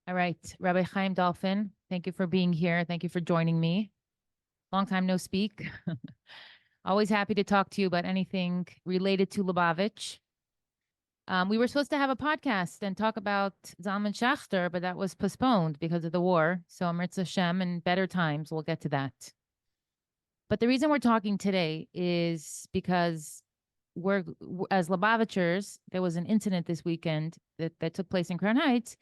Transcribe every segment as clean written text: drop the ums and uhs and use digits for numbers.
All right, Rabbi Chaim Dolphin, thank you for being here. Thank you for joining me. Long time no speak. Always happy to talk to you about anything related to Lubavitch. We were supposed to have a podcast and talk about Zalman Schachter, but that was postponed because of the war. So Mirza Hashem and better times, we'll get to that. But the reason we're talking today is because we're, as Lubavitchers, there was an incident this weekend that took place in Crown Heights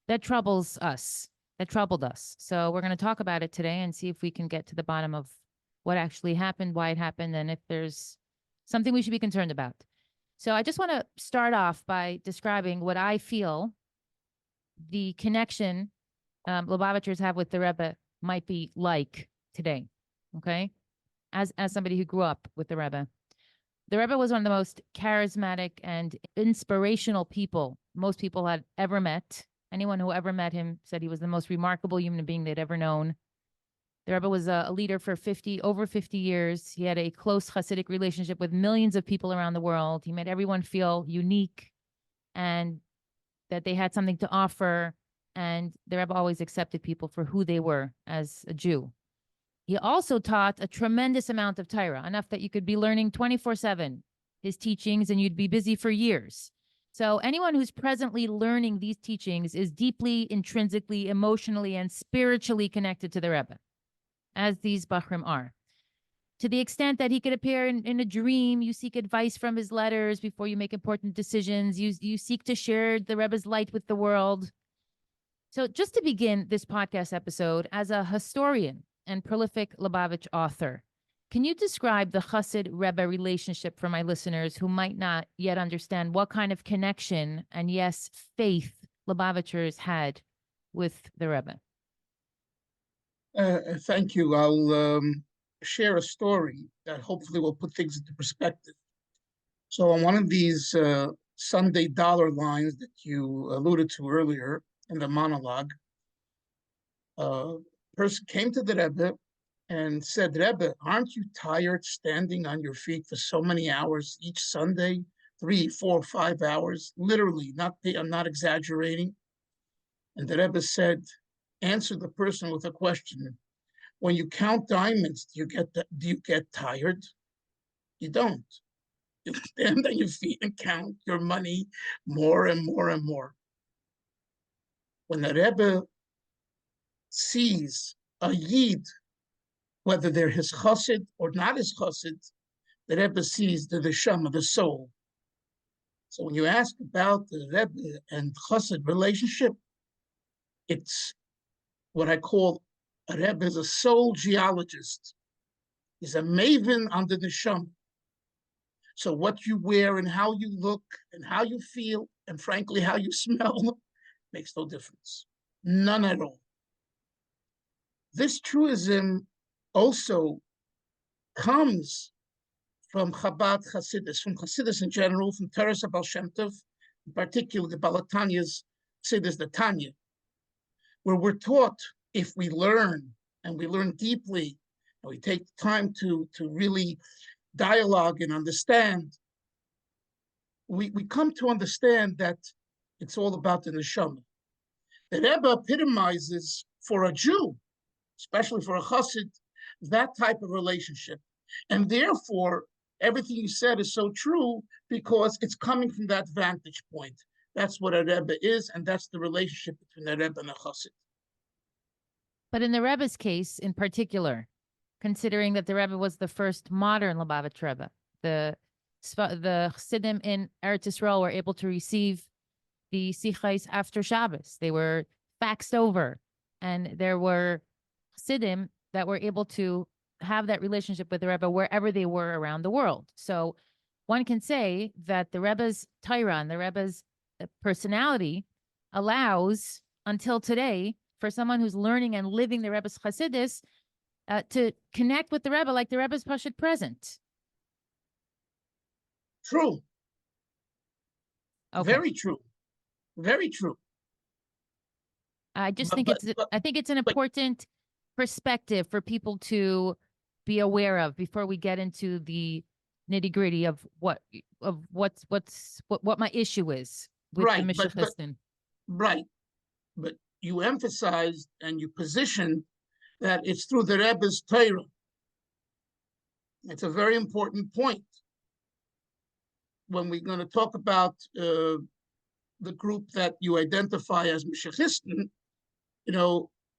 that troubles us, that troubled us. So we're going to talk about it today and see if we can get to the bottom of what actually happened, why it happened, and if there's something we should be concerned about. So I just want to start off by describing what I feel the connection Lubavitchers have with the Rebbe might be like today. Okay, as somebody who grew up with the Rebbe. The Rebbe was one of the most charismatic and inspirational people most people had ever met. Anyone who ever met him said he was the most remarkable human being they'd ever known. The Rebbe was a leader for over 50 years. He had a close Hasidic relationship with millions of people around the world. He made everyone feel unique and that they had something to offer. And the Rebbe always accepted people for who they were as a Jew. He also taught a tremendous amount of Torah, enough that you could be learning 24/7 his teachings and you'd be busy for years. So anyone who's presently learning these teachings is deeply, intrinsically, emotionally, and spiritually connected to the Rebbe, as these Bachrim are. To the extent that he could appear in a dream, you seek advice from his letters before you make important decisions. You seek to share the Rebbe's light with the world. So just to begin this podcast episode, as a historian and prolific Lubavitch author, can you describe the Chassid-Rebbe relationship for my listeners who might not yet understand what kind of connection and, yes, faith Lubavitchers had with the Rebbe? Thank you. I'll share a story that hopefully will put things into perspective. So on one of these Sunday dollar lines that you alluded to earlier in the monologue, a person came to the Rebbe and said, Rebbe, aren't you tired standing on your feet for so many hours each Sunday, 3, 4, 5 hours, literally, I'm not exaggerating. And the Rebbe said, answer the person with a question. When you count diamonds, do you get tired? You don't. You stand on your feet and count your money more and more and more. When the Rebbe sees a Yid, whether they're his chassid or not his chassid, the Rebbe sees the neshama, the soul. So when you ask about the Rebbe and chassid relationship, it's what I call a Rebbe is a soul geologist. He's a maven on the neshama. So what you wear and how you look and how you feel and frankly how you smell makes no difference. None at all. This truism also comes from Chabad Hasidus, from Hasidus in general, from Teres Baal Shem Tov, in particular the Balatanya's Hasidus, the Tanya, where we're taught if we learn and we learn deeply and we take time to really dialogue and understand, we come to understand that it's all about the neshama. The Rebbe epitomizes for a Jew, especially for a chassid, that type of relationship. And therefore, everything you said is so true because it's coming from that vantage point. That's what a Rebbe is, and that's the relationship between a Rebbe and a chassid. But in the Rebbe's case in particular, considering that the Rebbe was the first modern Lubavitch Rebbe, the Chassidim in Eretz Yisrael were able to receive the Sichais after Shabbos. They were faxed over, and there were Chassidim that were able to have that relationship with the Rebbe wherever they were around the world. So one can say that the Rebbe's Torah and the Rebbe's personality allows, until today, for someone who's learning and living the Rebbe's Chassidus to connect with the Rebbe like the Rebbe's Pashut present. True. Okay. Very true. Very true. I just think I think it's an important perspective for people to be aware of before we get into the nitty gritty of what my issue is with the Mishnah. Right. But you emphasized and you positioned that it's through the Rebbe's Torah. It's a very important point when we're going to talk about the group that you identify as Messianism.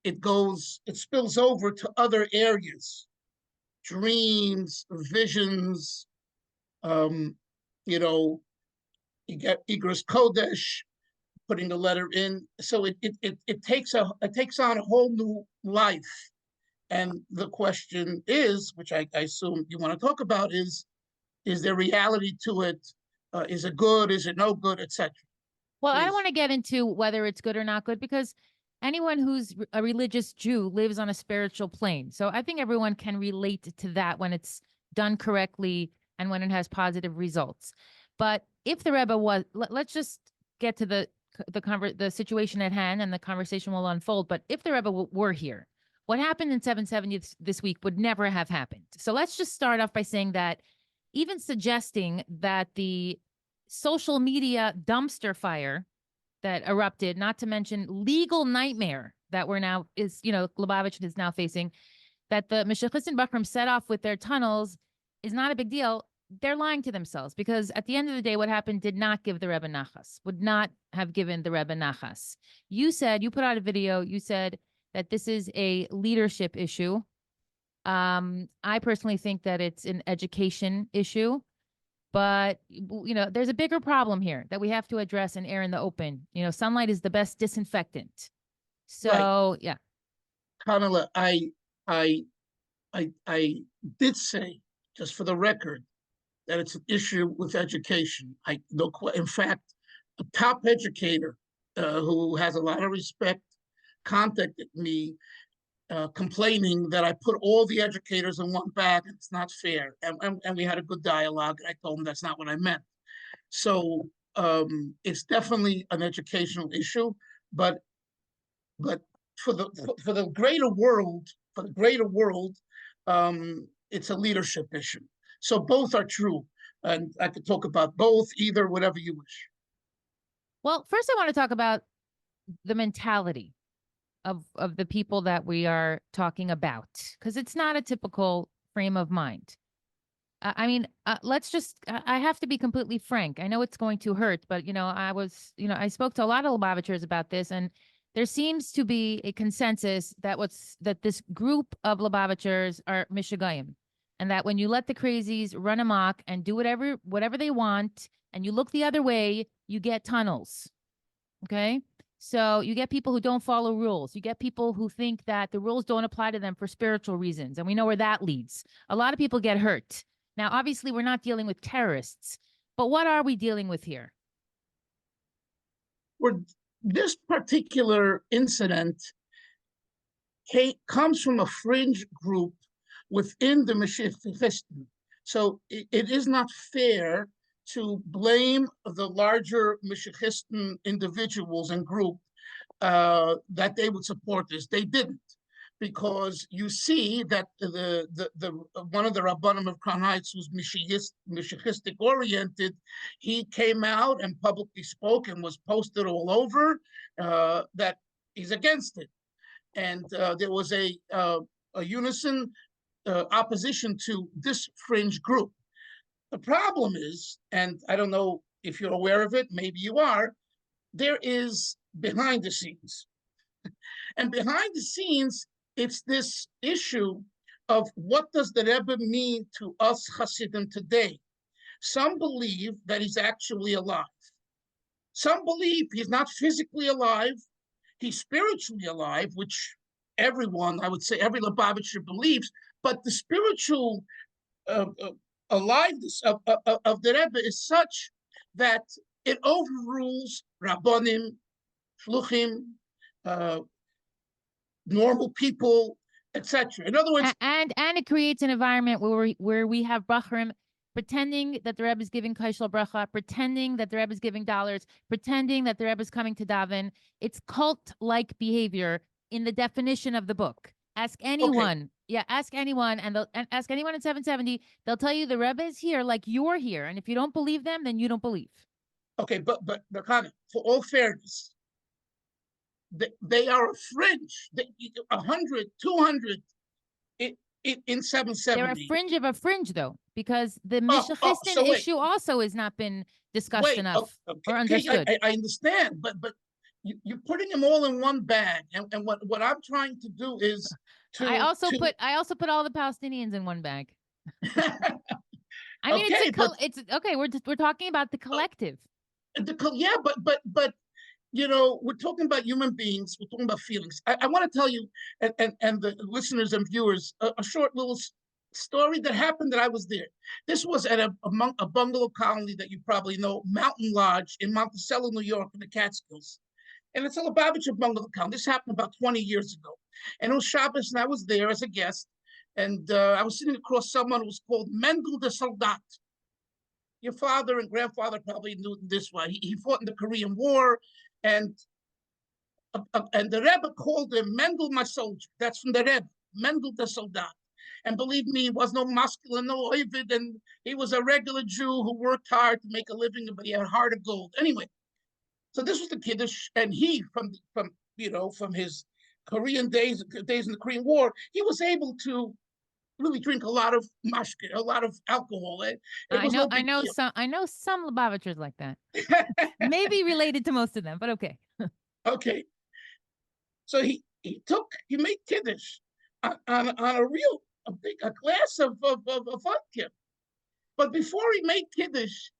It spills over to other areas, dreams, visions. You get Igros Kodesh, putting the letter in. So it takes on a whole new life. And the question is, which I assume you want to talk about, is there reality to it? Is it good? Is it no good, etc.? Well, I don't Please. want to get into whether it's good or not good, because anyone who's a religious Jew lives on a spiritual plane. So I think everyone can relate to that when it's done correctly and when it has positive results. But if the Rebbe was, let's just get to the situation at hand, and the conversation will unfold. But if the Rebbe were here, what happened in 770 this week would never have happened. So let's just start off by saying that even suggesting that the social media dumpster fire that erupted, not to mention legal nightmare that Lubavitch is now facing, that the Meshachis Bakram set off with their tunnels is not a big deal. They're lying to themselves, because at the end of the day, what happened did not give the Rebbe nachas, would not have given the Rebbe nachas. You put out a video, you said that this is a leadership issue. I personally think that it's an education issue. But, there's a bigger problem here that we have to address and air in the open. Sunlight is the best disinfectant. So, right. Yeah. Kamala, I did say, just for the record, that it's an issue with education. In fact, a top educator who has a lot of respect contacted me complaining that I put all the educators in one bag, and it's not fair. And we had a good dialogue. I told him that's not what I meant. So it's definitely an educational issue, but for the greater world, it's a leadership issue. So both are true, and I could talk about both, either, whatever you wish. Well, first I want to talk about the mentality of the people that we are talking about, because it's not a typical frame of mind. I have to be completely frank. I know it's going to hurt, but I spoke to a lot of Lubavitchers about this, and there seems to be a consensus that this group of Lubavitchers are Mishagayim, and that when you let the crazies run amok and do whatever they want, and you look the other way, you get tunnels. Okay? So you get people who don't follow rules. You get people who think that the rules don't apply to them for spiritual reasons. And we know where that leads. A lot of people get hurt. Now, obviously, we're not dealing with terrorists, but what are we dealing with here? This particular incident comes from a fringe group within the Messianism. So it is not fair to blame the larger Messianism individuals and group that they would support this. They didn't, because you see that the one of the Rabbanim of Crown Heights, who's Messianistic oriented, he came out and publicly spoke and was posted all over that he's against it. And there was a unison opposition to this fringe group. The problem is, and I don't know if you're aware of it, maybe you are, there is behind the scenes. And behind the scenes, it's this issue of what does the Rebbe mean to us Hasidim today? Some believe that he's actually alive. Some believe he's not physically alive, he's spiritually alive, which everyone, I would say every Lubavitcher believes, but the spiritual aliveness of the Rebbe is such that it overrules Rabbonim, Shluchim, normal people, etc. In other words, and it creates an environment where we have Bachrim pretending that the Rebbe is giving Kaishal Bracha, pretending that the Rebbe is giving dollars, pretending that the Rebbe is coming to daven. It's cult-like behavior in the definition of the book. Ask anyone. Okay. Yeah, ask anyone, and ask anyone in 770. They'll tell you the Rebbe is here like you're here. And if you don't believe them, then you don't believe. Okay, but for all fairness, they are a fringe. 100, 200 in They're a 770. fringe of a fringe, though, because the So Mishachistin wait, issue also has not been discussed enough okay, or understood. I understand, but you're putting them all in one bag, and what I'm trying to do is to I also put all the Palestinians in one bag. I mean, okay, but it's okay. We're talking about the collective. yeah, but we're talking about human beings. We're talking about feelings. I want to tell you and the listeners and viewers a short little story that happened that I was there. This was at a bungalow colony that you probably know, Mountain Lodge in Monticello, New York, in the Catskills. And it's a Lubavitcher bungalow colony. This happened about 20 years ago. And it was Shabbos, and I was there as a guest. And I was sitting across someone who was called Mendel the Soldat. Your father and grandfather probably knew this one. He fought in the Korean War, and the Rebbe called him Mendel, my soldier. That's from the Rebbe, Mendel the Soldat. And believe me, he was no masculine, no oivid, and he was a regular Jew who worked hard to make a living, but he had a heart of gold. Anyway, so this was the Kiddush, and he, from his Korean days in the Korean War, he was able to really drink a lot of mashke, a lot of alcohol. It was no big deal. I know some Lubavitchers like that. Maybe related to most of them, but okay. Okay. So he made Kiddush on a glass of vodka. But before he made Kiddush,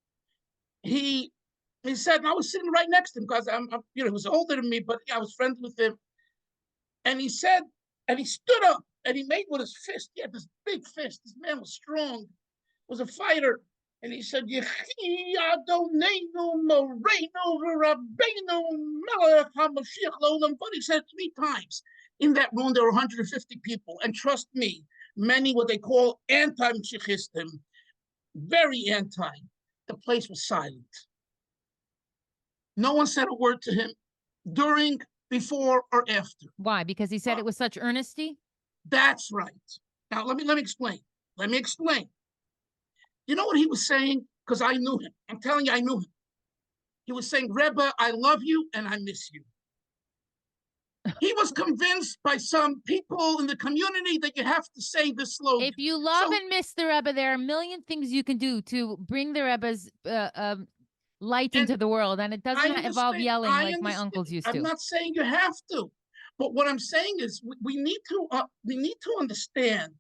he said, and I was sitting right next to him because he was older than me, but I was friends with him. And he said, and he stood up and he made with his fist. He had this big fist. This man was strong, was a fighter. And he said, but he said 3 times. In that room, there were 150 people. And trust me, many what they call anti-Mashiachistim, very anti. The place was silent. No one said a word to him during, before, or after. Why? Because he said it with such earnesty? That's right. Now, let me explain. Let me explain. You know what he was saying? Because I knew him. I'm telling you, I knew him. He was saying, Rebbe, I love you and I miss you. He was convinced by some people in the community that you have to say this slogan. If you love and miss the Rebbe, there are a million things you can do to bring the Rebbe's light into the world, and it doesn't involve yelling like my uncles used to. I'm not saying you have to, but what I'm saying is we need to understand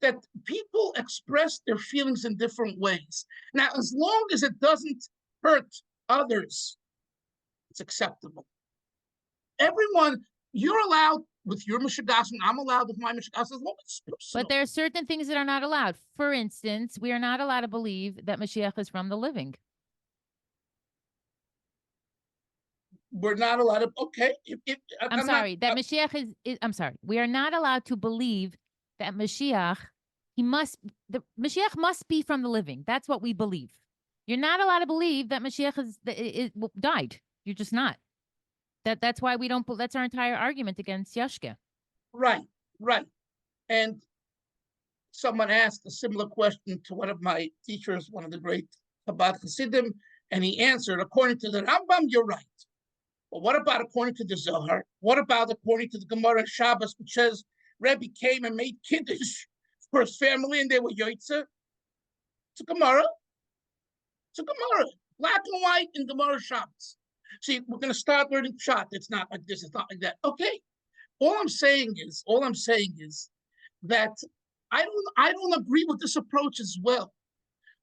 that people express their feelings in different ways. Now, as long as it doesn't hurt others, it's acceptable. Everyone, you're allowed with your Mishigas, and I'm allowed with my Mishigas, as long as it's personal. But there are certain things that are not allowed. For instance, we are not allowed to believe that Mashiach is from the living. We're not allowed to, okay. I'm sorry, Mashiach is, I'm sorry. We are not allowed to believe that Mashiach, Mashiach must be from the living. That's what we believe. You're not allowed to believe that Mashiach died. You're just not. That's why we don't, that's our entire argument against Yashka. Right. And someone asked a similar question to one of my teachers, one of the great Chabad Hasidim, and he answered, according to the Rambam, you're right. But what about according to the Zohar? What about according to the Gemara Shabbos, which says Rebbe came and made Kiddush for his family and they were Yoitza? It's a Gemara. Black and white in Gemara Shabbos. See, we're going to start learning Pshat. It's not like this. It's not like that. Okay. All I'm saying is that I don't agree with this approach as well.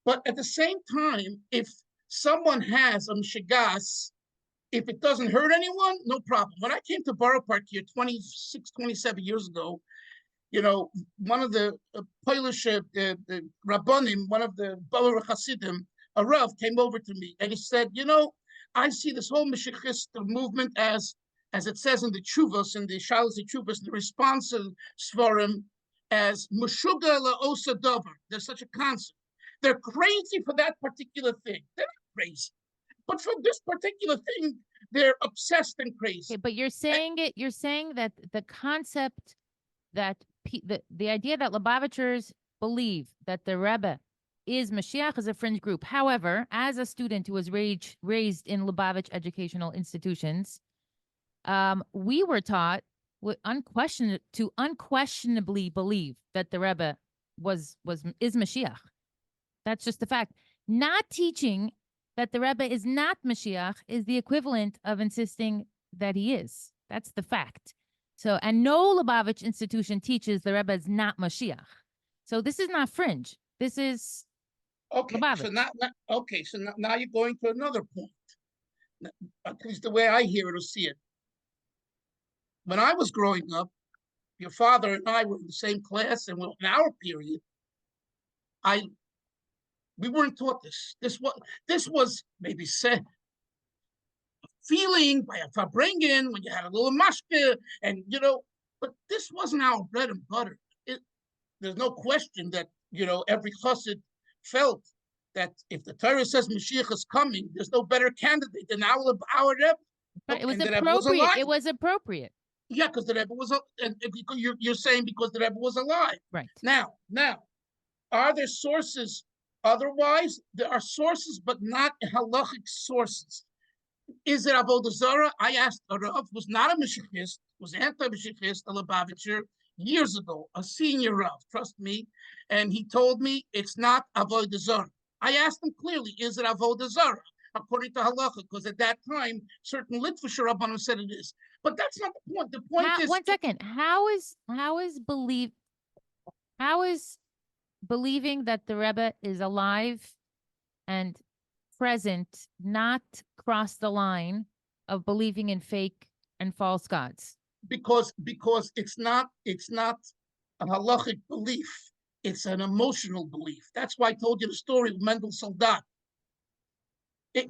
But at the same time, if someone has a Mishigas, if it doesn't hurt anyone, no problem. When I came to Borough Park here 26, 27 years ago, one of the Polish the Rabbonim, one of the rebbe-hasidim, a Rav, came over to me and he said, I see this whole Mashiachist movement as it says in the Chuvos, in the Shalos Chuvos, the responsive Svarim, as Meshuga la'osa davar. There's such a concept. They're crazy for that particular thing. They're not crazy. But for this particular thing, they're obsessed and crazy. Okay, but you're saying that the concept that the idea that Lubavitchers believe that the Rebbe is Mashiach is a fringe group. However, as a student who was raised in Lubavitch educational institutions, We were taught to unquestionably believe that the Rebbe is Mashiach. That's just the fact. Not teaching that the Rebbe is not Mashiach is the equivalent of insisting that he is. That's the fact. So, and no Lubavitch institution teaches the Rebbe is not Mashiach. So this is not Fringe. This is Okay, Lubavitch. so now you're going to another point. At least the way I hear it or see it. When I was growing up, your father and I were in the same class, and in our period, we weren't taught this. This was maybe said feeling by a farbrengen when you had a little mashke, and but this wasn't our bread and butter. There's no question that every chassid felt that if the Torah says Mashiach is coming, there's no better candidate than our Rebbe. Right. It was appropriate. It was appropriate. Yeah, because the Rebbe was, and you're saying because the Rebbe was alive. Right. Now, are there sources otherwise? There are sources, but not halachic sources. Is it Avodah Zarah? I asked a Rav, was not a Mashiachist, was anti-Mashiachist, a Lubavitcher, years ago, a senior Rav, trust me, and he told me it's not Avodah Zarah. I asked him clearly, is it Avodah Zarah? According to halacha, because at that time, certain Litvisher Rabbanim said it is. But that's not the point. The point is... 1 second. How is believing that the Rebbe is alive and present not cross the line of believing in fake and false gods? Because it's not a halachic belief. It's an emotional belief. That's why I told you the story of Mendel Soldat.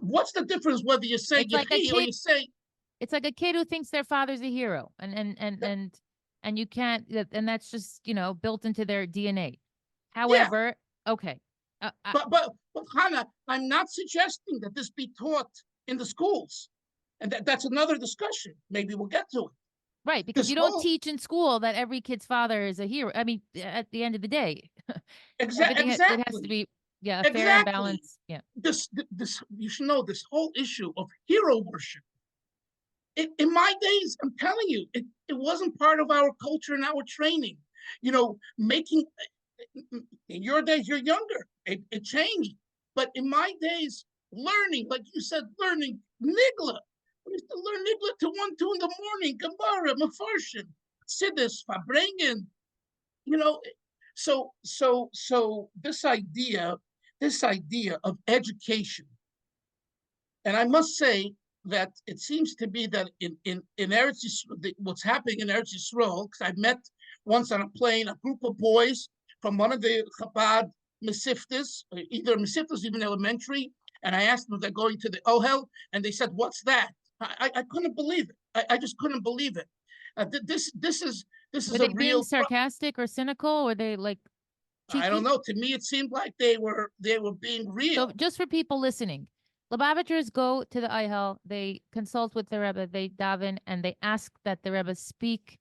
What's the difference whether you say Yehi or you say... It's like a kid who thinks their father's a hero, and you can't, and that's just built into their DNA. However, okay. But Hannah, I'm not suggesting that this be taught in the schools, and that's another discussion. Maybe we'll get to it. Right, because you don't teach in school that every kid's father is a hero. I mean, at the end of the day, exactly, it has to be fair and balanced. Yeah. This you should know this whole issue of hero worship. In my days, I'm telling you, it wasn't part of our culture and our training. Making in your days, you're younger. It changed, but in my days, learning, like you said, learning nigla. We used to learn nigla till 1, 2 in the morning. Gemara, Mefarshim, Siddur, Farbrengen. So this idea of education, and I must say that it seems to be that in Eretz Yisrael, what's happening in Eretz Yisrael, because I met once on a plane a group of boys from one of the Chabad Mesiftas, either Mesiftas, even elementary, and I asked them if they're going to the Ohel, and they said, "What's that?" I couldn't believe it. I just couldn't believe it. This is were they being sarcastic or cynical, or they like? Cheeky? I don't know. To me, it seemed like they were being real. So, just for people listening, Lubavitchers go to the Ohel, they consult with the Rebbe, they daven, and they ask that the Rebbe speak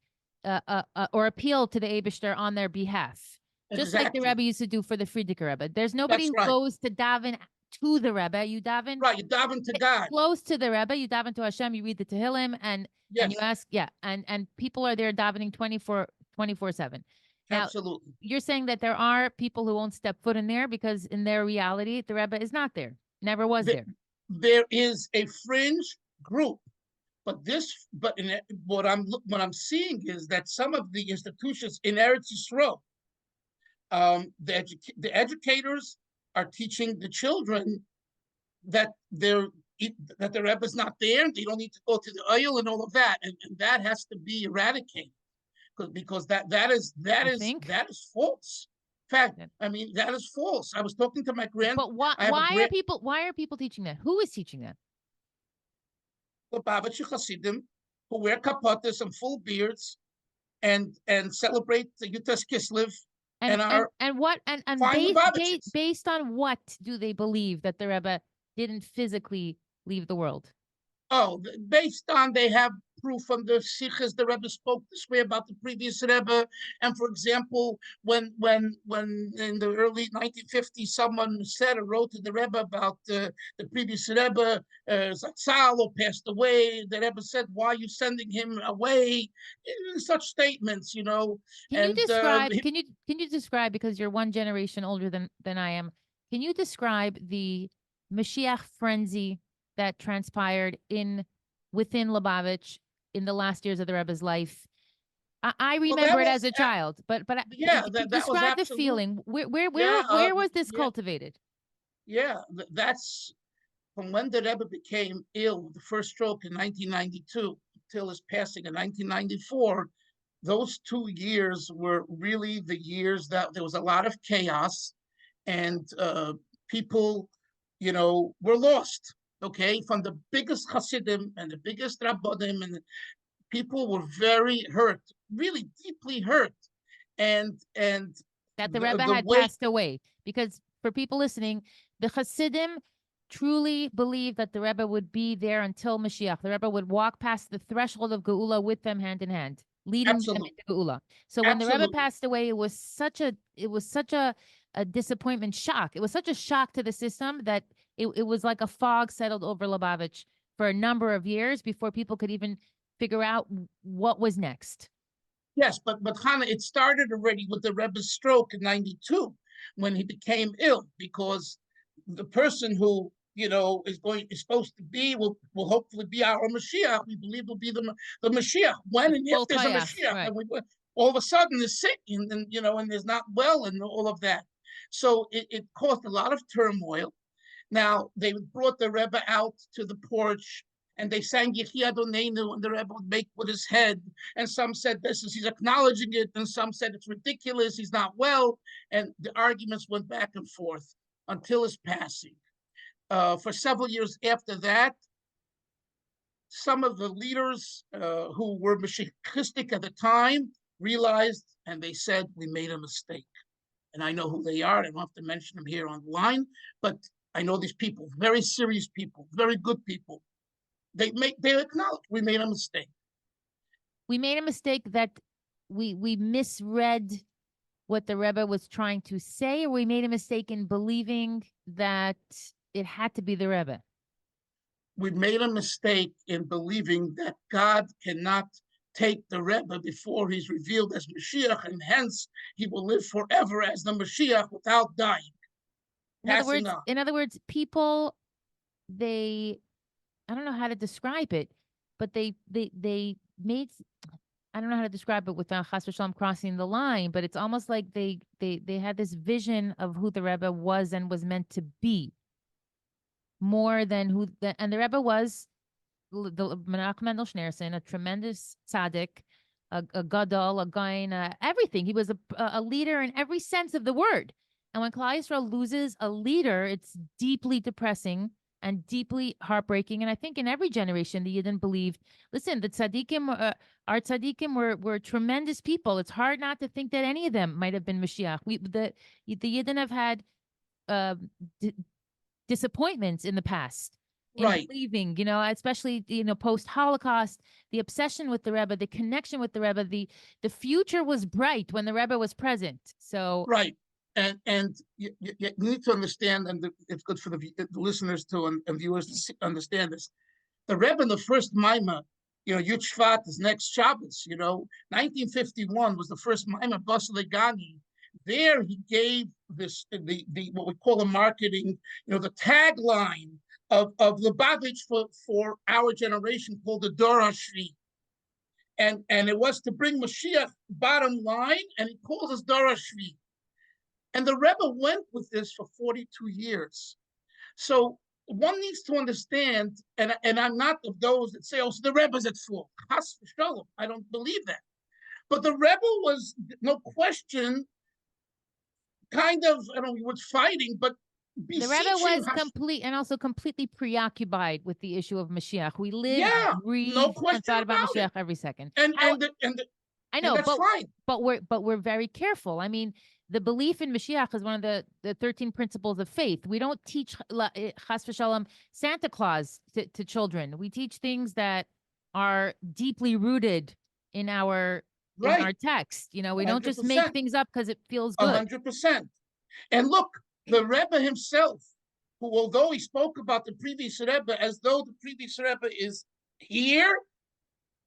or appeal to the Eibishter on their behalf. Just like the Rebbe used to do for the Frierdiker Rebbe. There's nobody who goes to daven to the Rebbe. You daven. Right, you daven to God. Close to the Rebbe. You daven to Hashem. You read the Tehillim and you ask, and people are there davening 24/7. Now, absolutely. You're saying that there are people who won't step foot in there because in their reality, the Rebbe is not there. Never was there. There is a fringe group. But what I'm seeing is that some of the institutions in Eretz Yisrael, the educators are teaching the children that the Rebbe is not there, and they don't need to go to the oil and all of that, and that has to be eradicated because that is false. In fact, I mean that is false. I was talking to my But why are people teaching that? Who is teaching that? Lubavitcher Hasidim who wear kapotas and full beards and celebrate the Yutas Kislev based on what do they believe that the Rebbe didn't physically leave the world? Oh, based on they have proof from the Sikhs, the Rebbe spoke this way about the previous Rebbe. And for example, when in the early 1950s, someone said or wrote to the Rebbe about the previous Rebbe, Zatzal, who passed away, the Rebbe said, "Why are you sending him away?" Such statements, you know. Can you And describe, can you describe, because you're one generation older than I am, can you describe the Mashiach frenzy that transpired within Lubavitch in the last years of the Rebbe's life? I well, that remember it was as a child, but yeah, that was describe the absolute. feeling. Where Yeah, where was this yeah, cultivated? yeah. That's from when the Rebbe became ill with the first stroke in 1992 till his passing in 1994. Those 2 years were really the years that there was a lot of chaos, and people, were lost. Okay, from the biggest Hasidim and the biggest Rabbanim, and people were very hurt, really deeply hurt, and That the the Rebbe the had way. passed away. Because for people listening, the Hasidim truly believed that the Rebbe would be there until Mashiach. The Rebbe would walk past the threshold of Geula with them hand in hand, leading them Absolutely, into Geula. So when the Rebbe absolutely. passed away, it was such a disappointment, shock. It was such a shock to the system that it was like a fog settled over Lubavitch for a number of years before people could even figure out what was next. Yes, but Hannah, it started already with the Rebbe's stroke in '92 when he became ill, because the person who is supposed to be will hopefully be our Mashiach. We believe will be the Mashiach when The and if full there's a chaos, Mashiach, right? and all of a sudden is sick, and is not well, and all of that. So it caused a lot of turmoil. Now they brought the Rebbe out to the porch, and they sang Yehi Adonenu, and the Rebbe would make with his head. And some said this is he's acknowledging it, and some said it's ridiculous, he's not well. And the arguments went back and forth until his passing. For several years after that, some of the leaders who were Mashiachistic at the time realized, and they said, we made a mistake. And I know who they are. I don't have to mention them here on the line, but I know these people, very serious people, very good people. They acknowledge we made a mistake. We made a mistake that we misread what the Rebbe was trying to say, or we made a mistake in believing that it had to be the Rebbe. We made a mistake in believing that God cannot take the Rebbe before he's revealed as Mashiach, and hence he will live forever as the Mashiach without dying, passing on. In other words, people, I don't know how to describe it, but they made, I don't know how to describe it without Chas v'Shalom crossing the line, but it's almost like they had this vision of who the Rebbe was and was meant to be, more than and the Rebbe was the Menachem Mendel Schneerson, a tremendous tzaddik, a gadol, a gain, everything. He was a leader in every sense of the word. And when Klal Yisrael loses a leader, it's deeply depressing and deeply heartbreaking. And I think in every generation, the Yidden believed, listen, the tzaddikim, our tzaddikim were tremendous people. It's hard not to think that any of them might have been Mashiach. The Yidden have had disappointments in the past in Right. believing, especially, post-Holocaust, the obsession with the Rebbe, the connection with the Rebbe, the future was bright when the Rebbe was present. So right. And you need to understand, and it's good for the listeners and viewers to understand this. The Rebbe in the first Maimah, Yud Shvat is next Shabbos. 1951 was the first Maimah Bas Legani. There he gave the what we call a marketing, the tagline of Lubavitch for our generation, called the Dor HaShvi. And it was to bring Mashiach, bottom line, and he calls us Dor HaShvi. And the Rebbe went with this for 42 years. So one needs to understand, and I'm not of those that say, oh, so the Rebbe's at fault. Chas v'shalom. I don't believe that. But the Rebbe was, no question, kind of, I don't know, was fighting, but the Rebbe was beseeching. also completely preoccupied with the issue of Mashiach. We lived, Yeah, no breathed, and question thought about about it. Mashiach every second. And How and the, and, the, I and know, that's fine. but we're very careful. I mean, the belief in Mashiach is one of the 13 principles of faith. We don't teach chas v'shalom Santa Claus to children. We teach things that are deeply rooted in our Right. text. You know, we don't just make 100%. things up because it feels good. 100%. And look, the Rebbe himself, who, although he spoke about the previous Rebbe as though the previous Rebbe is here,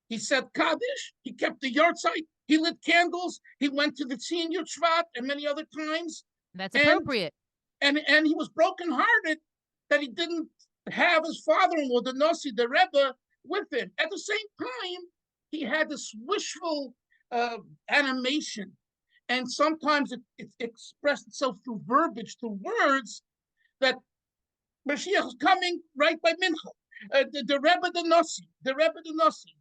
he said Kaddish, he kept the yahrzeit, he lit candles, he went to the senior Shvat and many other times. That's and appropriate. And he was brokenhearted that he didn't have his father-in-law, the Nasi, the Rebbe, with him. At the same time, he had this wishful animation, and sometimes it expressed itself through verbiage, through words, that Mashiach is coming right by Mincha. The Rebbe, the Nasi, the Rebbe, the Nasi.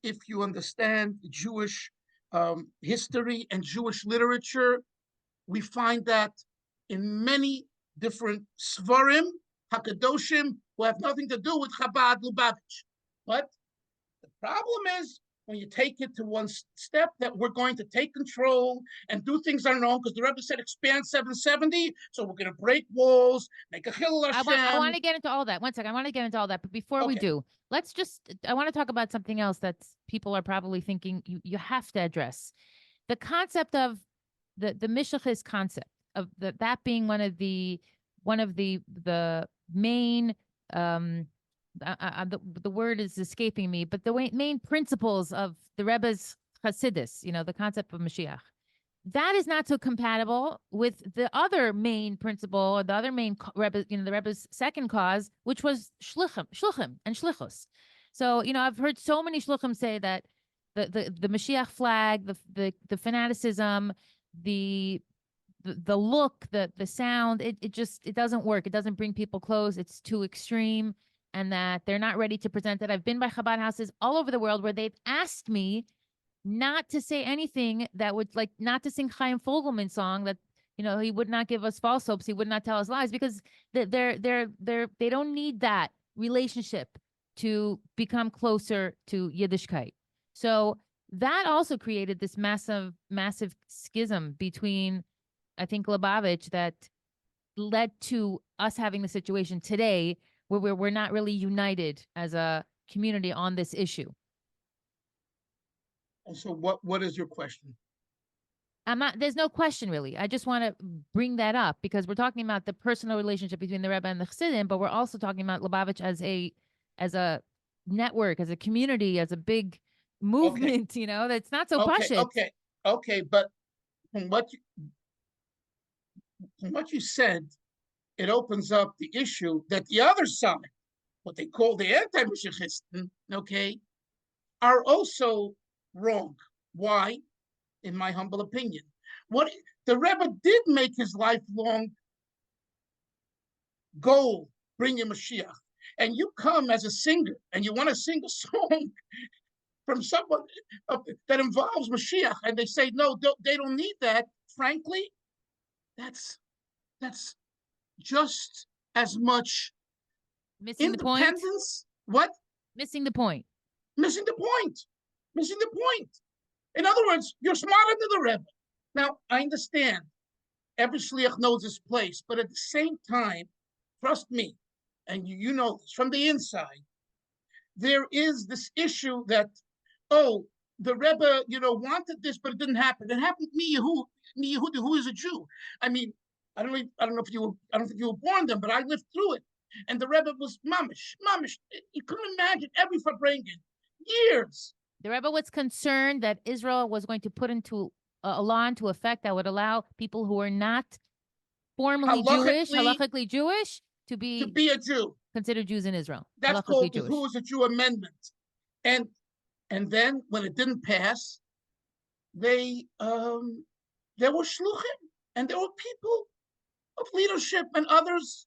If you understand Jewish history and Jewish literature, we find that in many different svarim, hakadoshim, who have nothing to do with Chabad, Lubavitch. But the problem is when you take it to one step that we're going to take control and do things on our own, because the Rebbe said expand 770, so we're going to break walls, make a Chillul Hashem. I want to get into all that. One second, I want to get into all that, but before we do, I want to talk about something else that people are probably thinking you have to address. The concept of the Mishachis concept of that being one of the main the word is escaping me, but the main principles of the Rebbe's Hasidus, the concept of Mashiach, that is not so compatible with the other main principle, or the other main Rebbe, the Rebbe's second cause, which was shluchim and shlichus. So, I've heard so many shluchim say that the Mashiach flag, the fanaticism, the look, the sound, it doesn't work. It doesn't bring people close. It's too extreme, and that they're not ready to present it. I've been by Chabad houses all over the world where they've asked me not to say anything that would, like, not to sing Chaim Fogelman's song, that he would not give us false hopes, he would not tell us lies, because they don't need that relationship to become closer to Yiddishkeit. So that also created this massive schism between, I think, Lubavitch, that led to us having the situation today where we're not really united as a community on this issue. And so what is your question? There's no question, really. I just want to bring that up because we're talking about the personal relationship between the Rebbe and the Chassidim, but we're also talking about Lubavitch as a network, as a community, as a big movement, that's not so pashut. Okay, but from what you said, it opens up the issue that the other side, what they call the anti-Mashiachistim, are also wrong. Why? In my humble opinion, what the Rebbe did make his lifelong goal, bring your Mashiach, and you come as a singer and you want to sing a song from someone that involves Mashiach, and they say no, they don't need that. Frankly, that's just as much missing independence. The point? What? Missing the point. Missing the point. Missing the point. In other words, you're smarter than the Rebbe. Now, I understand every shliach knows his place, but at the same time, trust me, and you know this from the inside, there is this issue that, oh, the Rebbe, wanted this, but it didn't happen. It happened to me, Yehudi, who is a Jew. I mean, I don't know if you were born then, but I lived through it. And the Rebbe was mamish. You couldn't imagine every Farbrengen, years. The Rebbe was concerned that Israel was going to put into a law into effect that would allow people who are not formally halachically Jewish, to be a Jew, considered Jews in Israel. That's called the Who is a Jew Amendment. And then when it didn't pass, there were shluchim, and there were people of leadership, and others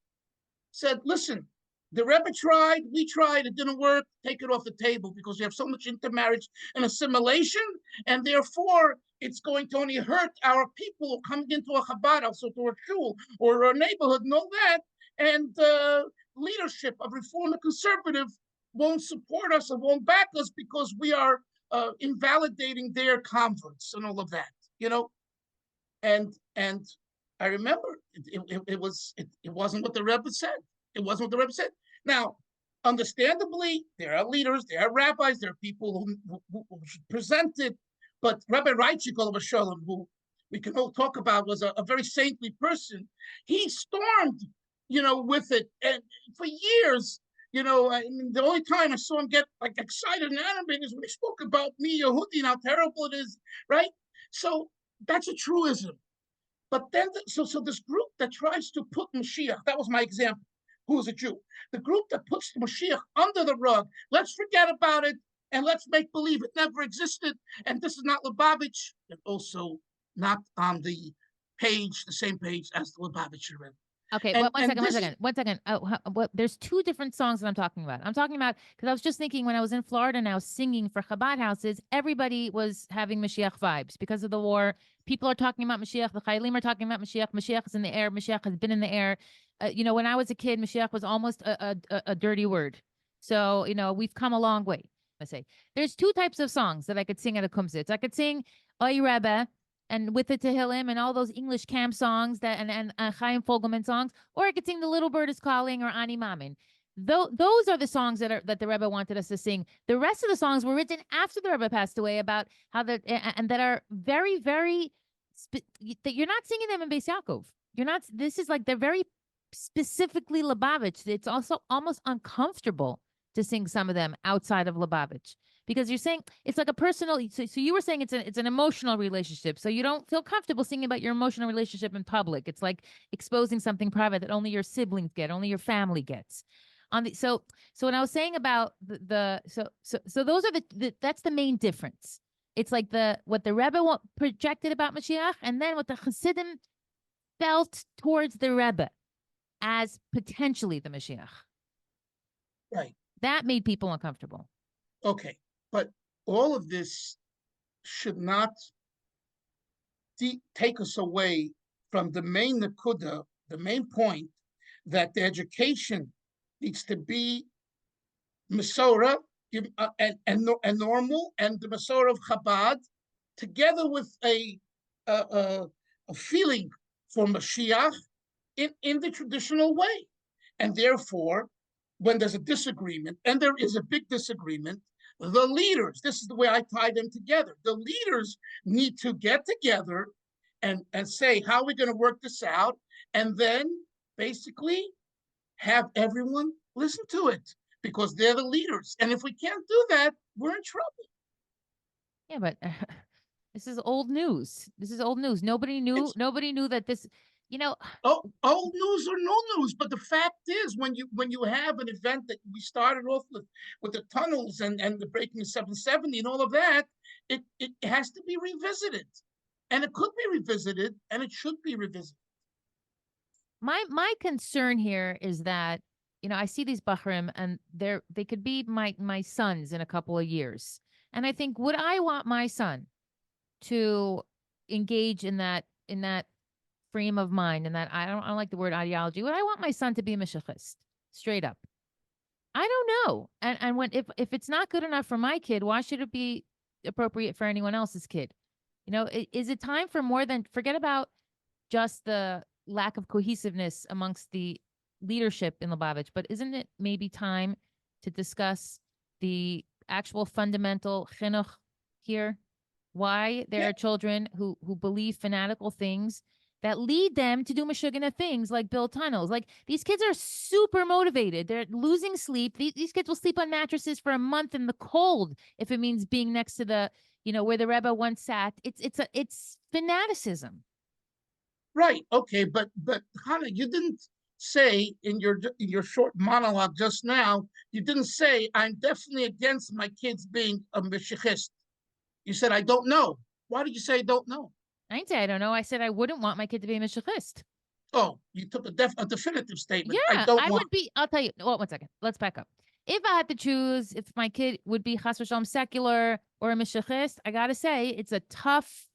said, listen, the Rebbe tried, we tried, it didn't work, take it off the table, because we have so much intermarriage and assimilation, and therefore it's going to only hurt our people coming into a Chabad house or to a shul or a neighborhood and all that, and leadership of Reform and Conservative won't support us and won't back us because we are invalidating their converts and all of that, and I remember it wasn't what the Rebbe said. It wasn't what the Rebbe said. Now, understandably, there are leaders, there are rabbis, there are people who present it. But Rabbi Reichik, Shalom, who we can all talk about, was a very saintly person. He stormed, with it, and for years. I mean, the only time I saw him get like excited and animated is when he spoke about me, Yehudi, and how terrible it is, right? So that's a truism. But then, so this group that tries to put Mashiach, that was my example, who is a Jew, the group that puts Mashiach under the rug, let's forget about it and let's make believe it never existed. And this is not Lubavitch, and also not on the same page as the Lubavitcher Rebbe. Okay, one second. There's two different songs that I'm talking about. I'm talking about, because I was just thinking when I was in Florida now singing for Chabad houses, everybody was having Mashiach vibes because of the war. People are talking about Mashiach. The Chayalim are talking about Mashiach. Mashiach is in the air. Mashiach has been in the air. When I was a kid, Mashiach was almost a dirty word. So, we've come a long way. I say there's two types of songs that I could sing at a kumsitz. I could sing Oy Rebbe, and with the Tehillim and all those English camp songs and Chaim Fogelman songs, or I could sing The Little Bird is Calling or Ani Mamin. Those are the songs that the Rebbe wanted us to sing. The rest of the songs were written after the Rebbe passed away about how and that are very, very, that you're not singing them in Beis Yaakov. This is like, they're very specifically Lubavitch. It's also almost uncomfortable to sing some of them outside of Lubavitch. Because you're saying it's like a personal, so you were saying it's an emotional relationship. So you don't feel comfortable singing about your emotional relationship in public. It's like exposing something private that only your siblings get, only your family gets. So when I was saying about so those are that's the main difference. It's like what the Rebbe projected about Mashiach, and then what the Hasidim felt towards the Rebbe as potentially the Mashiach. Right. That made people uncomfortable. Okay. But all of this should not take us away from the main nakuda, the main point, that the education needs to be Masorah and normal, and the Masorah of Chabad, together with a feeling for Mashiach in the traditional way. And therefore, when there's a disagreement, and there is a big disagreement, the leaders, this is the way I tie them together. The leaders need to get together and say, how are we going to work this out? And then basically have everyone listen to it, because they're the leaders. And if we can't do that, we're in trouble. Yeah, but this is old news. Nobody knew that this, old news or no news, but the fact is, when you have an event that we started off with the tunnels and the breaking of 770 and all of that, it has to be revisited, and it could be revisited, and it should be revisited. My concern here is that, I see these Bahrim, and they could be my sons in a couple of years, and I think, would I want my son to engage in that frame of mind, and that I don't like the word ideology. Would I want my son to be a Mashiachist? Straight up. I don't know. And if it's not good enough for my kid, why should it be appropriate for anyone else's kid? Is it time for more than, forget about just the lack of cohesiveness amongst the leadership in Lubavitch, but isn't it maybe time to discuss the actual fundamental chinuch here? Why there are children who believe fanatical things that lead them to do mashugana things like build tunnels. Like, these kids are super motivated. They're losing sleep. These kids will sleep on mattresses for a month in the cold if it means being next to the, where the Rebbe once sat. It's fanaticism. Right. Okay. But Hannah, you didn't say in your short monologue just now, you didn't say, I'm definitely against my kids being a Mashiachist. You said, I don't know. Why did you say I don't know? I didn't say I don't know. I said I wouldn't want my kid to be a Mashiachist. Oh, you took a definitive statement. Yeah, I would be. I'll tell you. Well, 1 second. Let's back up. If I had to choose if my kid would be chas v'shalom secular or a Mashiachist, I got to say it's a tough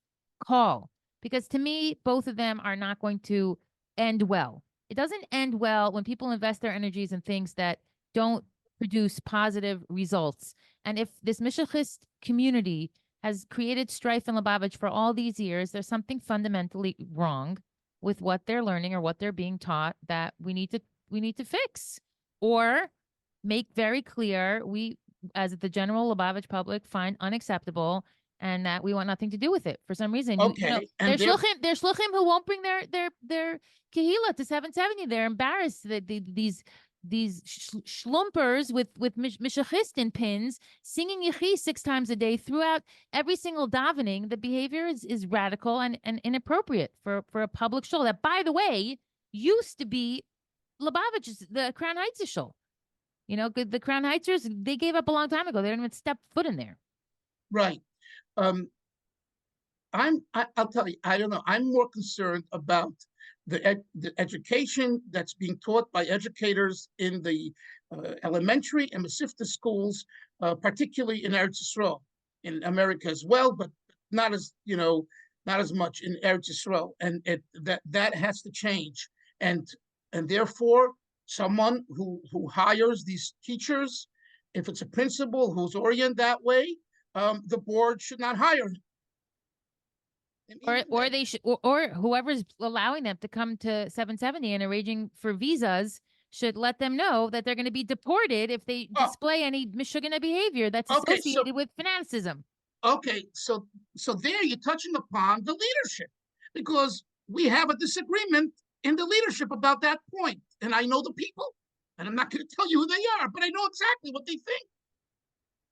call, because to me, both of them are not going to end well. It doesn't end well when people invest their energies in things that don't produce positive results. And if this Mashiachist community has created strife in Lubavitch for all these years. There's something fundamentally wrong with what they're learning or what they're being taught that we need to fix, or make very clear we, as the general Lubavitch public, find unacceptable, and that we want nothing to do with it for some reason. Okay, and there's shluchim who won't bring their kehila to 770. They're embarrassed that these schlumpers with mishachistin pins singing yechi 6 times a day throughout every single davening. The behavior is radical and inappropriate for a public shul that, by the way, used to be Lubavitch's, the Crown Heights shul. The Crown Heights, they gave up a long time ago. They don't even step foot in there. Right. I'll tell you, I don't know. I'm more concerned about the education that's being taught by educators in the elementary and Mesivta schools, particularly in Eretz Yisrael, in America as well, but not as much in Eretz Yisrael, and that has to change. And therefore, someone who hires these teachers, if it's a principal who's oriented that way, the board should not hire him. Or they should, or whoever's allowing them to come to 770 and arranging for visas should let them know that they're going to be deported if they display any Michigan behavior that's associated with fanaticism. Okay, so there you're touching upon the leadership, because we have a disagreement in the leadership about that point. And I know the people, and I'm not going to tell you who they are, but I know exactly what they think.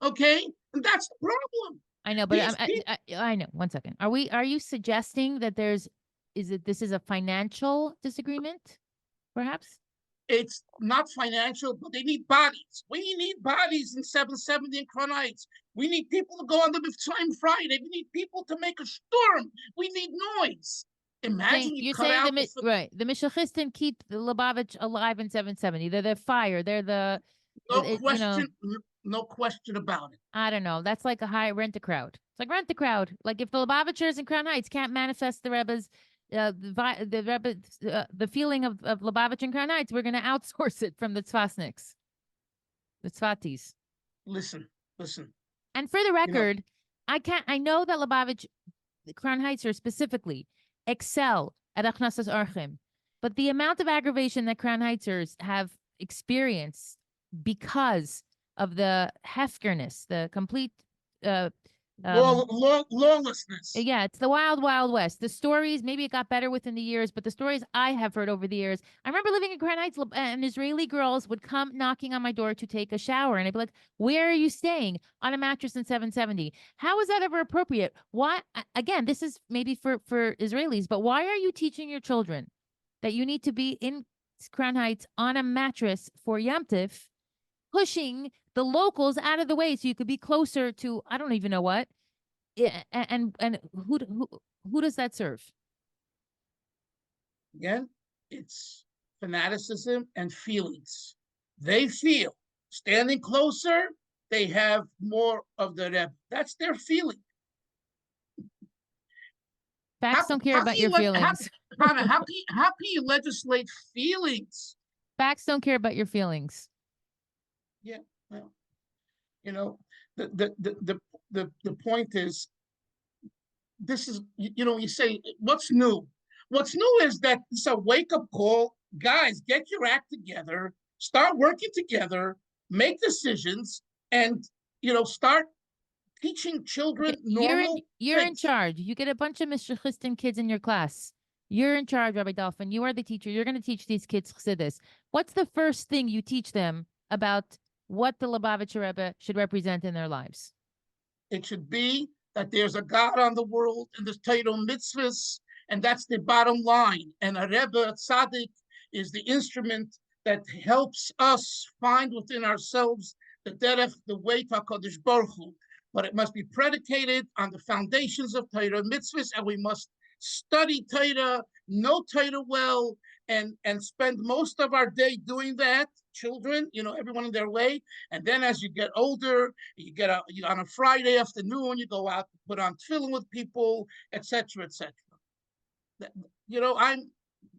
Okay, and that's the problem. I know, but I know. 1 second. Are you suggesting that this is a financial disagreement, perhaps? It's not financial, but they need bodies. We need bodies in 770 and Crown Heights. We need people to go on the Mitzrayim Friday. We need people to make a storm. We need noise. Imagine you're saying right. The Mishachistin keep the Lubavitch alive in 770. They're the fire. They're the no question about it. I don't know. That's like rent a crowd. It's like rent the crowd. Like if the Lubavitchers in Crown Heights can't manifest the Rebbe's, the feeling of Lubavitch and Crown Heights, we're going to outsource it from the Tzvasniks, the Tzvatis. Listen. And for the record, I know that Lubavitch, the Crown Heights are specifically excel at Achnasas Archim, but the amount of aggravation that Crown Heightsers have experienced because of the hefkerness, the complete lawlessness. Yeah, it's the wild, wild west. The stories, maybe it got better within the years, but the stories I have heard over the years. I remember living in Crown Heights, and Israeli girls would come knocking on my door to take a shower, and I'd be like, "Where are you staying?" On a mattress in 770. How is that ever appropriate? Why? Again, this is maybe for Israelis, but why are you teaching your children that you need to be in Crown Heights on a mattress for Yom Tif, pushing the locals out of the way so you could be closer to I don't even know what? And who does that serve? Again, it's fanaticism and feelings. They feel standing closer, they have more of the Rebbe. That's their feeling. Facts don't care about your feelings. How can you legislate feelings? Facts don't care about your feelings. Yeah, well, the point is, this is, you say, what's new? What's new is that it's a wake-up call. Guys, get your act together, start working together, make decisions, and, start teaching children normal You're in charge. You get a bunch of Mishachistin kids in your class. You're in charge, Rabbi Dolphin. You are the teacher. You're going to teach these kids Chassidus. What's the first thing you teach them about what the Lubavitcher Rebbe should represent in their lives? It should be that there's a God on the world and there's Torah mitzvahs, and that's the bottom line. And a Rebbe Tzaddik is the instrument that helps us find within ourselves the derech, the way to HaKadosh Baruch Hu. But it must be predicated on the foundations of Torah mitzvahs, and we must study Torah, know Torah well, and spend most of our day doing that. Children, everyone in their way. And then as you get older, you get out on a Friday afternoon, you go out, put on tefillin with people, etc., etc.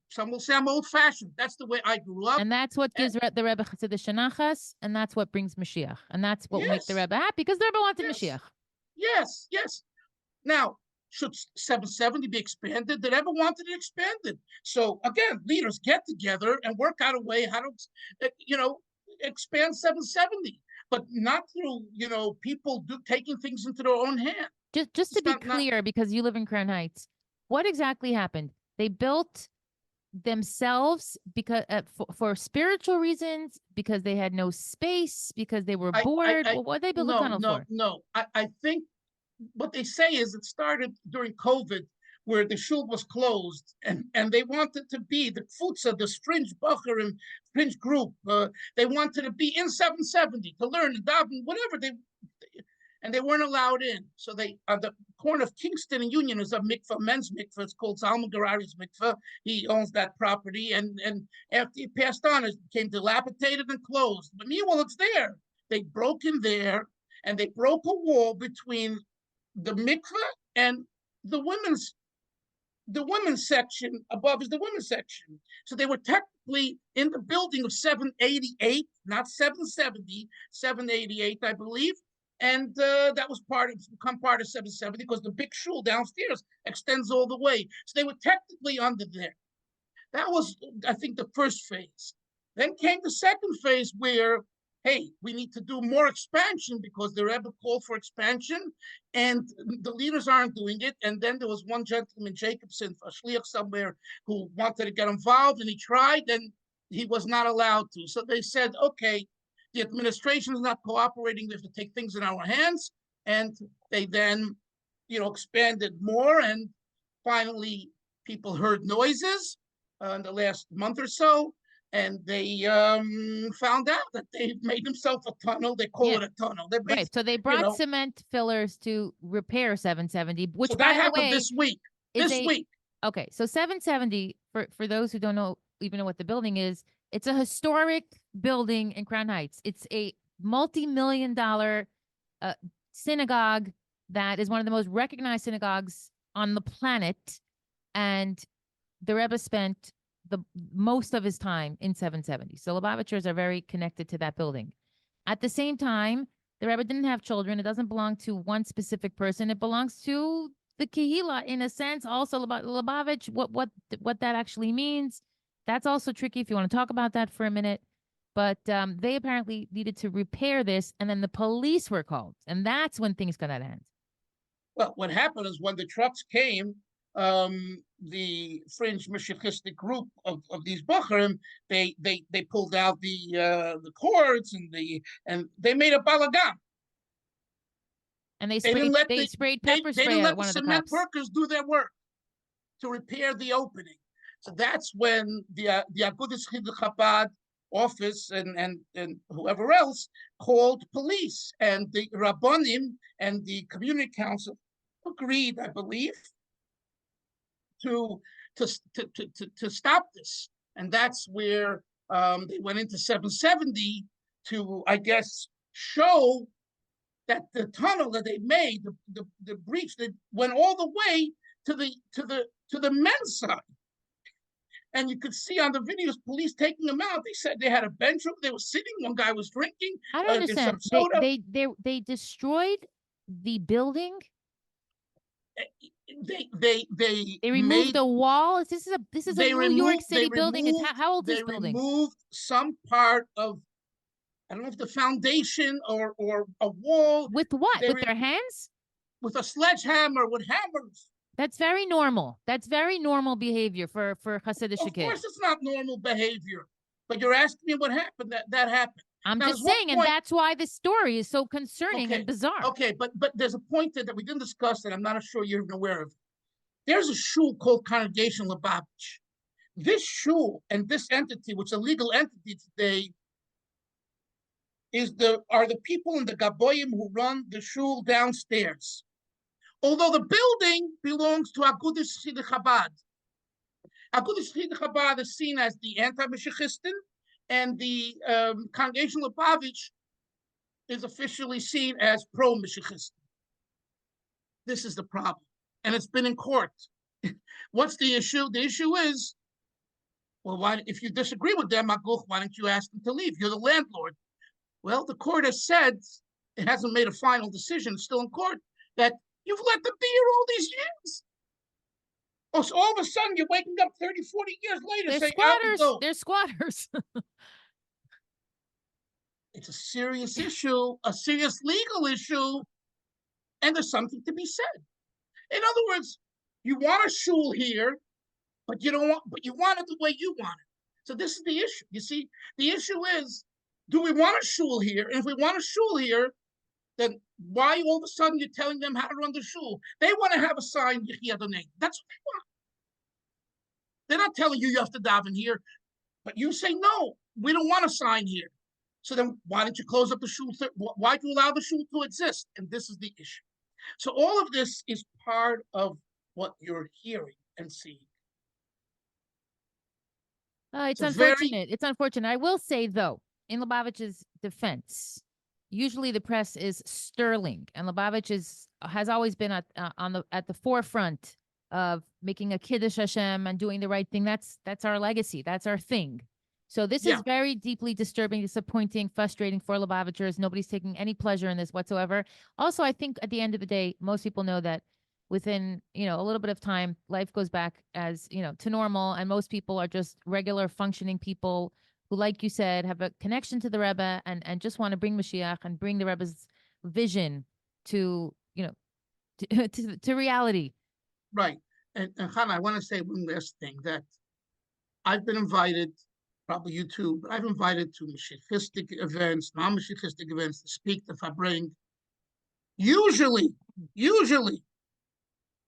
Some will say I'm old-fashioned. That's the way I grew up. And that's what gives the rebbe-hasid shenachas, and that's what brings Mashiach. And that's what will make the Rebbe happy, because the Rebbe wanted Mashiach. Yes, yes. Now, should 770 be expanded? Did ever wanted it expanded? So again, leaders get together and work out a way how to, expand 770, but not through people taking things into their own hand. Just to It's be not. clear, because you live in Crown Heights, what exactly happened? They built themselves because for spiritual reasons, because they had no space, because they were bored. What they build a tunnel for? No. I think what they say is it started during COVID, where the shul was closed, and they wanted to be the futza, the Fringe Bacher and Fringe group. They wanted to be in 770 to learn and daven, whatever and they weren't allowed in. So they on the corner of Kingston and Union is a mikveh, men's mikveh. It's called Zalman Garari's mikveh. He owns that property, and after he passed on, it became dilapidated and closed. But meanwhile, it's there. They broke in there, and they broke a wall between the mikveh and the women's section. Above is the women's section. So they were technically in the building of 788, not 770, 788, I believe. And that was become part of 770 because the big shul downstairs extends all the way. So they were technically under there. That was, I think, the first phase. Then came the second phase where, hey, we need to do more expansion because the Rebbe called for expansion and the leaders aren't doing it. And then there was one gentleman, Jacobson, a shliach somewhere, who wanted to get involved, and he tried and he was not allowed to. So they said, okay, the administration is not cooperating. We have to take things in our hands. And they then, expanded more. And finally, people heard noises in the last month or so. And they found out that they made themselves a tunnel. They call it a tunnel. Right. So they brought cement fillers to repair 770, which, so that by the happened way, this week. Okay, so 770, for those who don't even know what the building is, it's a historic building in Crown Heights. It's a multi-million-dollar synagogue that is one of the most recognized synagogues on the planet. And the Rebbe spent the most of his time in 770. So Lubavitchers are very connected to that building. At the same time, the Rebbe didn't have children. It doesn't belong to one specific person. It belongs to the Kehila, in a sense. Also, Lubavitch, what that actually means, that's also tricky if you want to talk about that for a minute. But they apparently needed to repair this, and then the police were called. And that's when things got out of hand. Well, what happened is when the trucks came, the fringe Messianic group of these Bacharim, they pulled out the cords and they made a balagan. And they sprayed pepper spray at one of the cops. They didn't let the cement workers do their work to repair the opening. So that's when the Agudas Chabad office and whoever else called police, and the Rabbonim and the community council agreed, I believe, to stop this. And that's where they went into 770 to, I guess, show that the tunnel that they made, the breach that went all the way to the men's side. And you could see on the videos, police taking them out. They said they had a bench over. They were sitting. One guy was drinking. I don't understand. They destroyed the building. They removed the wall. This is a New York City building. How old is this building? They removed some part of, I don't know if the foundation or a wall. With what? With their hands? With a sledgehammer, with hammers. That's very normal. That's very normal behavior for Hasidic kids. Of course, it's not normal behavior. But you're asking me what happened. That happened. I'm just saying, and that's why this story is so concerning and bizarre. Okay, but there's a point that we didn't discuss that I'm not sure you're even aware of. There's a shul called Congregation Lubavitch. This shul and this entity, which is a legal entity today, are the people in the Gaboyim who run the shul downstairs. Although the building belongs to Agudas Chabad. Agudas Chabad is seen as the anti-Mashiachistan, and the Congregation Lubavitch is officially seen as pro-Mashiachistan. This is the problem, and it's been in court. What's the issue? The issue is, well, if you disagree with them, why don't you ask them to leave? You're the landlord. Well, the court has said, it hasn't made a final decision, it's still in court, that you've let them be here all these years. Oh, so all of a sudden you're waking up 30, 40 years later They're saying, out we squatters. go. They're squatters. It's a serious issue, a serious legal issue, and there's something to be said. In other words, you want a shul here, but you want it the way you want it. So this is the issue. You see, the issue is, do we want a shul here? And if we want a shul here, then why all of a sudden you're telling them how to run the shul? They want to have a sign, Yehi Adonai. That's what they want. They're not telling you have to daven here, but you say, no, we don't want a sign here. So then why don't you close up the shul? Why do you allow the shul to exist? And this is the issue. So all of this is part of what you're hearing and seeing. It's unfortunate. It's unfortunate. I will say, though, in Lubavitch's defense, usually the press is sterling, and Lubavitch has always been at the forefront of making a kiddush Hashem and doing the right thing. That's our legacy. That's our thing. So this is very deeply disturbing, disappointing, frustrating for Lubavitchers. Nobody's taking any pleasure in this whatsoever. Also, I think at the end of the day, most people know that within, a little bit of time, life goes back as, to normal. And most people are just regular functioning people who, like you said, have a connection to the Rebbe and just want to bring Mashiach and bring the Rebbe's vision to, to reality. Right. And Hannah, I want to say one last thing, that I've been invited, probably you too, but I've invited to Mashiachistic events, non-Mashiachistic events to speak to Fabring. Usually,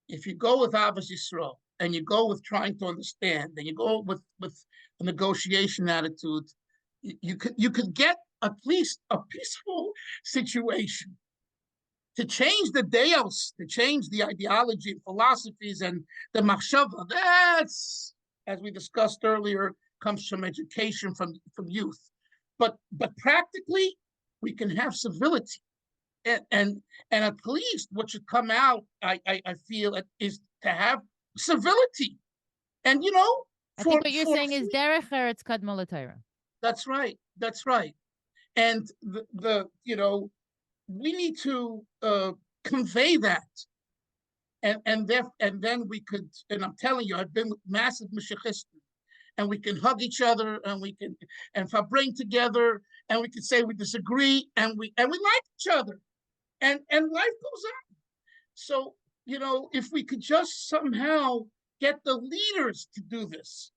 if you go with Avos Yisrael and you go with trying to understand, and you go with a negotiation attitude, you could get at least a peaceful situation. To change the deos, to change the ideology and philosophies and the machshava, that's, as we discussed earlier, comes from education, from youth. But practically, we can have civility. And at least what should come out, I feel, is to have civility. And I think what you're saying is derech eretz kadmon l'Torah. That's right. That's right. And the we need to convey that, and then we could. And I'm telling you, I've been with massive Mashiachistas, and we can hug each other, and we can bring together, and we can say we disagree, and we like each other, and life goes on. So if we could just somehow get the leaders to do this,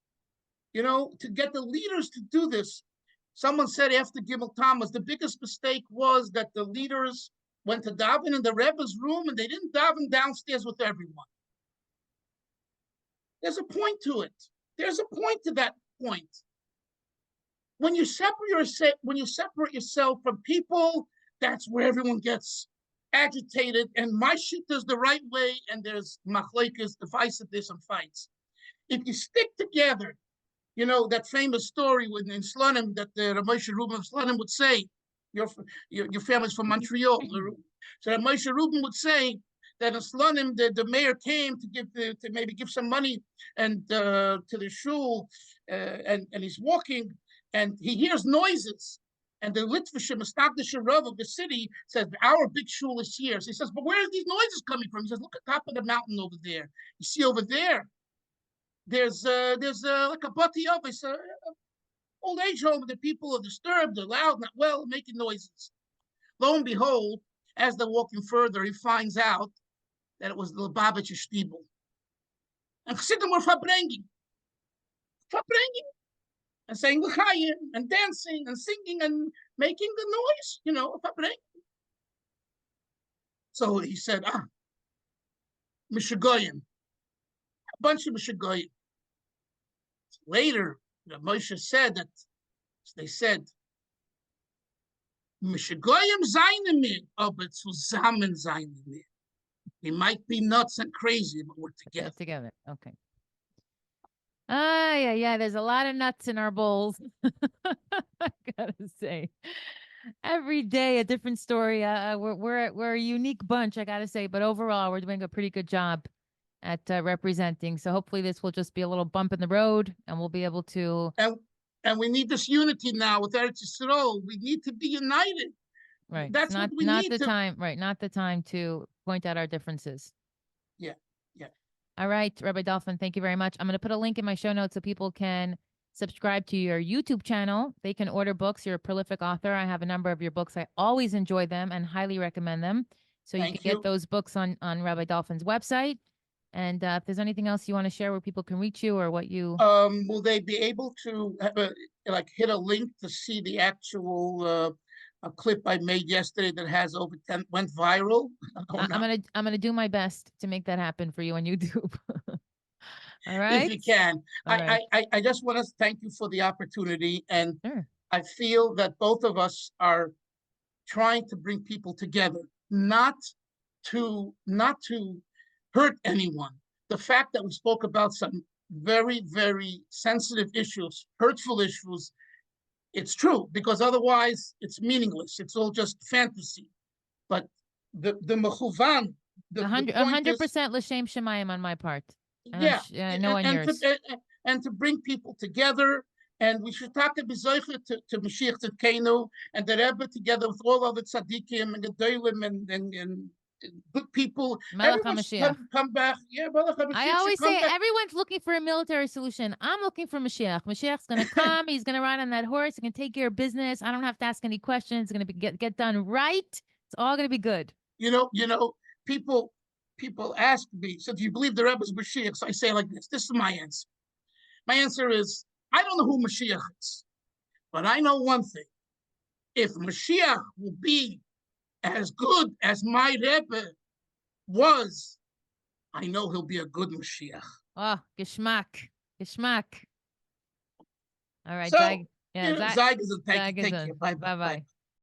Someone said after Gimel Tammuz, the biggest mistake was that the leaders went to daven in the Rebbe's room and they didn't daven downstairs with everyone. There's a point to it. There's a point to that point. When you separate yourself from people, that's where everyone gets agitated. And my shit is the right way, and there's machlekes, divisiveness, and fights. If you stick together, that famous story in Slonim that the Moshe Rubin of Slonim would say, your family's from Montreal. So that Moshe Rubin would say that in Slonim, the mayor came to maybe give some money and to the shul, and he's walking and he hears noises. And the Litvishim, Mastagdasha Rav of the city, says, our big shul is here. So he says, but where are these noises coming from? He says, look at the top of the mountain over there. You see over there, there's like a bati office, old age home. The people are disturbed, they're loud, not well, making noises. Lo and behold, as they're walking further, he finds out that it was the Lubavitcher Stiebel. And Chassidim were fabringing, and saying l'chaim, and dancing, and singing, and making the noise, fabringing. So he said, Mishagoyim, a bunch of Mishagoyim. Later, Moshe said that they said, Mishagoyim seien mir, aber zusammen seien wir. We might be nuts and crazy, but we're together. Together, okay. Yeah. There's a lot of nuts in our bowls. I gotta say, every day a different story. We're a unique bunch, I gotta say. But overall, we're doing a pretty good job at representing. So hopefully this will just be a little bump in the road, and we'll be able to. And we need this unity now with Eretz Yisrael. We need to be united. Right. It's That's what we not need the to. time. Right. Not the time to point out our differences. Yeah, yeah. All right, Rabbi Dolphin, thank you very much. I'm going to put a link in my show notes so people can subscribe to your YouTube channel. They can order books. You're a prolific author. I have a number of your books. I always enjoy them and highly recommend them. So you can Thank get you. those books on Rabbi Dolphin's website. And if there's anything else you want to share where people can reach you or what you... Will they be able to have hit a link to see the actual a clip I made yesterday that has over 10 went viral? Or not? I'm gonna do my best to make that happen for you on YouTube. All If right. you can. All right. I just want to thank you for the opportunity, and Sure. I feel that both of us are trying to bring people together, not to hurt anyone. The fact that we spoke about some very, very sensitive issues, hurtful issues, it's true, because otherwise it's meaningless. It's all just fantasy. But the mechuvan, the point is, 100% l'shem shemayim on my part, and yeah, I know on yours. and to bring people together. And we should talk to Mashiach Tzidkenu and the Rebbe, together with all other tzaddikim and gedolim and good people. Melech Everyone should HaMashiach. come back. Yeah, Melech HaMashiach I should always come say back. everyone's looking for a military solution. I'm looking for Mashiach. Mashiach's going to come. He's going to ride on that horse. He can take care of business. I don't have to ask any questions. It's going to be get done right. It's all going to be good. You know, people ask me, so do you believe the Rebbe's Mashiach? So I say like this. This is my answer. My answer is, I don't know who Mashiach is, but I know one thing. If Mashiach will be as good as my Rebbe was, I know he'll be a good Mashiach. Oh, geschmack. Geschmack. All right. So, Zag. Yeah, Zag is a thank you. Bye-bye.